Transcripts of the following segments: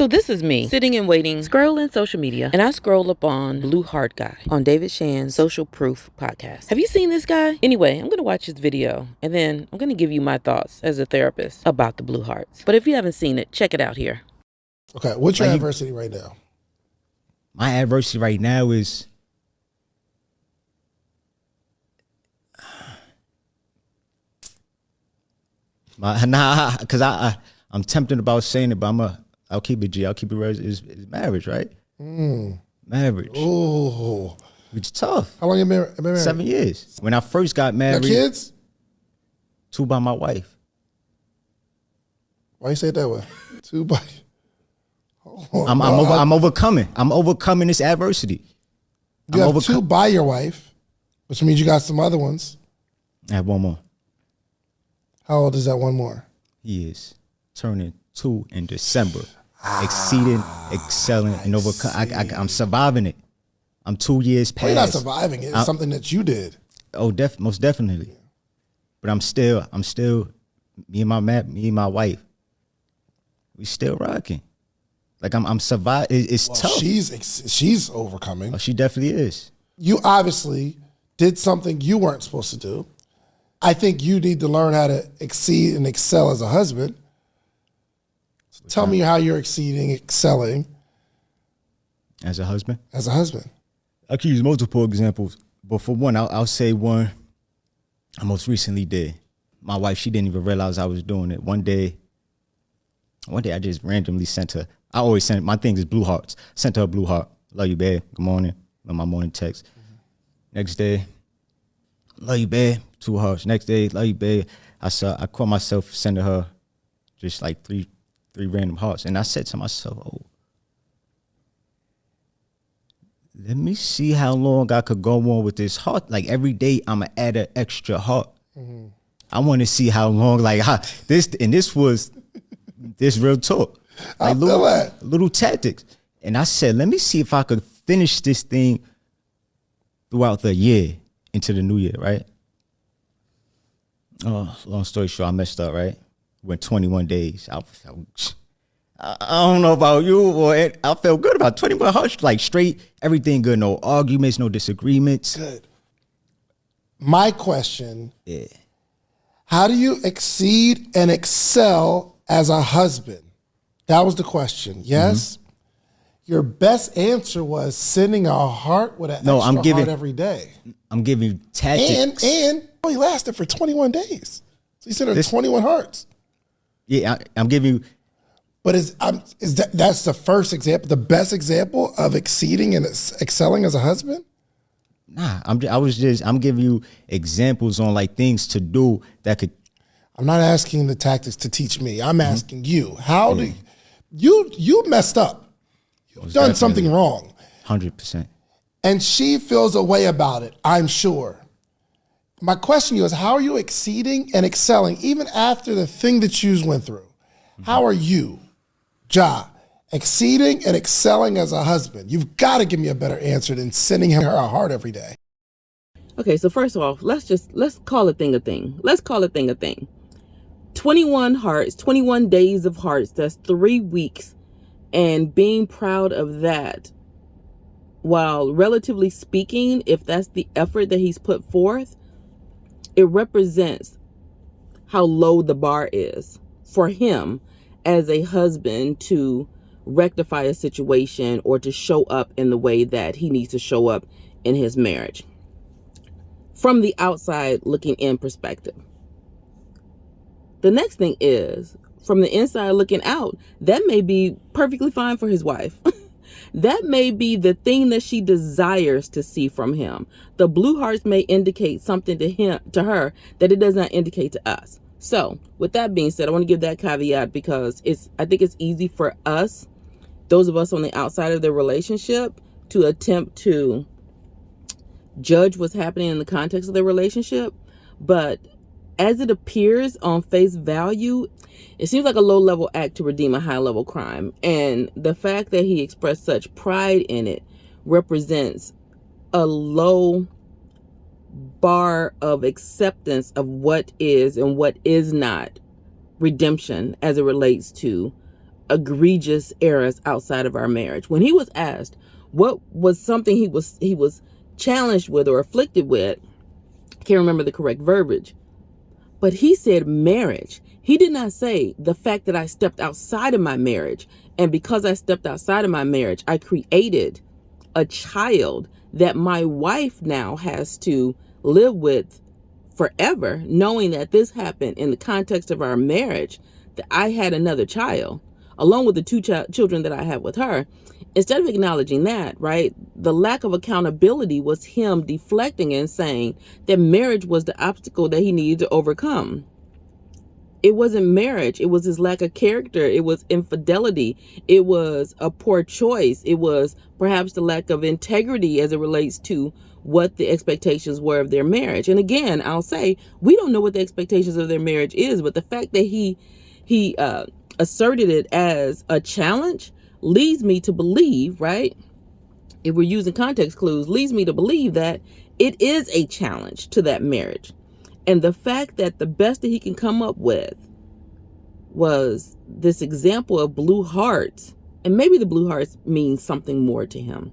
So this is me sitting and waiting, scrolling social media, and I scroll up on Blue Heart Guy on David Shan's Social Proof podcast. Have you seen this guy? Anyway, I'm going to watch his video, and then I'm going to give you my thoughts as a therapist about the Blue Hearts. But if you haven't seen it, check it out here. Okay, what's your adversity right now? My adversity right now is because I'm tempted about saying it, but I'll keep it G. I'll keep it real. Is marriage, right? Marriage. Oh, It's tough. how long you been married? 7 years. When I first got married, Got kids? 2 by my wife. Why you say it that way? 2 by. I'm overcoming. I'm overcoming this adversity. You have 2 by your wife, which means you got some other ones. I have 1 more. How old is that one more? He is turning 2 in December. Exceeding, excelling, and overcoming. I'm surviving it. I'm 2 years past. Well, you're not surviving it. It's something that you did. Oh, most definitely. But I'm still me and my wife. We still rocking. Like I'm surviving. It's tough. She's overcoming. Oh, she definitely is. You obviously did something you weren't supposed to do. I think you need to learn how to exceed and excel as a husband. So tell me how you're exceeding, excelling. As a husband? As a husband. I could use multiple examples, but for one, I'll say one I most recently did. My wife, she didn't even realize I was doing it. One day I just randomly sent her. I always send, my thing is blue hearts. Sent her a blue heart. Love you, babe. Good morning. On my morning text. Next day, love you, babe. 2 hearts. Next day, love you, babe. I caught myself sending her just like three random hearts. And I said to myself, oh, let me see how long I could go on with this heart. Like every day, I'm going to add an extra heart. I want to see how long, like this was real talk. Like little tactics. And I said, let me see if I could finish this thing throughout the year into the new year, right? Oh, long story short, I messed up, right? Went 21 days. I don't know about you, or I felt good about 21 hearts, like straight, everything good, no arguments, no disagreements. Good. My question, how do you exceed and excel as a husband? That was the question, yes? Your best answer was sending a heart with an extra heart every day. I'm giving you tactics. And he lasted for 21 days. So he sent her 21 hearts. Yeah, I'm giving you. But that's the first example, the best example of exceeding and excelling as a husband? Nah, I'm giving you examples on like things to do that could. I'm not asking the tactics to teach me. I'm asking you. How do you messed up? You've done something wrong. 100%. And she feels a way about it, I'm sure. My question to you is, how are you exceeding and excelling even after the thing that you went through? How are you, Ja, exceeding and excelling as a husband? You've got to give me a better answer than sending her a heart every day. Okay, so first off, let's call a thing a thing. Let's call a thing a thing. 21 hearts, 21 days of hearts, that's 3 weeks. And being proud of that, while relatively speaking, if that's the effort that he's put forth, it represents how low the bar is for him as a husband to rectify a situation or to show up in the way that he needs to show up in his marriage. From the outside looking in perspective. The next thing is, from the inside looking out, that may be perfectly fine for his wife. That may be the thing that she desires to see from him. The blue hearts may indicate something to her that it does not indicate to us. So with that being said, I want to give that caveat because I think it's easy for us, those of us on the outside of the relationship, to attempt to judge what's happening in the context of the relationship. But as it appears on face value, it seems like a low-level act to redeem a high-level crime. And the fact that he expressed such pride in it represents a low bar of acceptance of what is and what is not redemption as it relates to egregious errors outside of our marriage. When he was asked what was something he was challenged with or afflicted with, I can't remember the correct verbiage, but he said marriage. He did not say the fact that I stepped outside of my marriage, and because I stepped outside of my marriage, I created a child that my wife now has to live with forever, knowing that this happened in the context of our marriage, that I had another child, along with the two children that I had with her. Instead of acknowledging that, right, the lack of accountability was him deflecting and saying that marriage was the obstacle that he needed to overcome. It wasn't marriage. It was his lack of character. It was infidelity. It was a poor choice. It was perhaps the lack of integrity as it relates to what the expectations were of their marriage. And again, I'll say, we don't know what the expectations of their marriage is, but the fact that he asserted it as a challenge leads me to believe, right, if we're using context clues, leads me to believe that it is a challenge to that marriage. And the fact that the best that he can come up with was this example of blue hearts, and maybe the blue hearts means something more to him.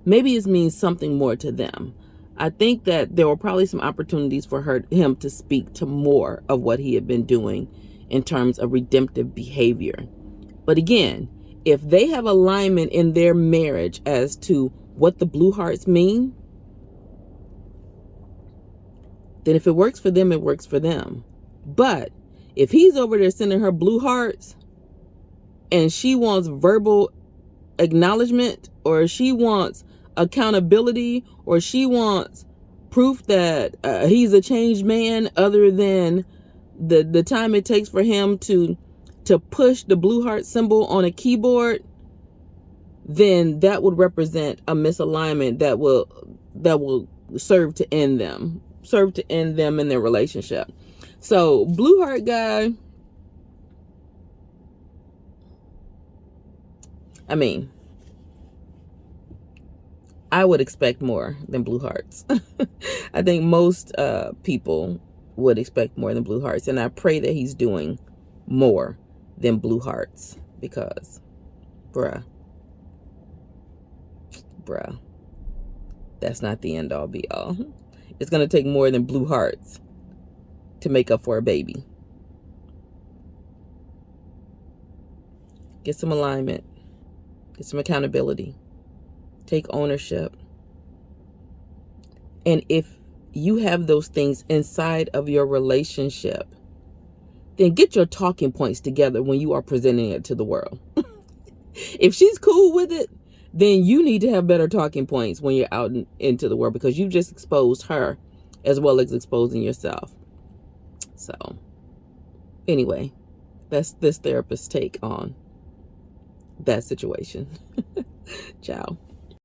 Maybe it means something more to them. I think that there were probably some opportunities for him to speak to more of what he had been doing in terms of redemptive behavior. But again, if they have alignment in their marriage as to what the blue hearts mean, then if it works for them, it works for them. But if he's over there sending her blue hearts and she wants verbal acknowledgement, or she wants accountability, or she wants proof that he's a changed man other than the time it takes for him to push the blue heart symbol on a keyboard, then that would represent a misalignment that will serve to end them in their relationship. So blue heart guy, I mean, I would expect more than blue hearts. I think most people would expect more than blue hearts, and I pray that he's doing more than blue hearts, because bruh, that's not the end all be all. It's going to take more than blue hearts to make up for a baby. Get some alignment. Get some accountability. Take ownership. And if you have those things inside of your relationship, then get your talking points together when you are presenting it to the world. If she's cool with it, then you need to have better talking points when you're out into the world, because you've just exposed her as well as exposing yourself. So anyway, that's this therapist's take on that situation. Ciao.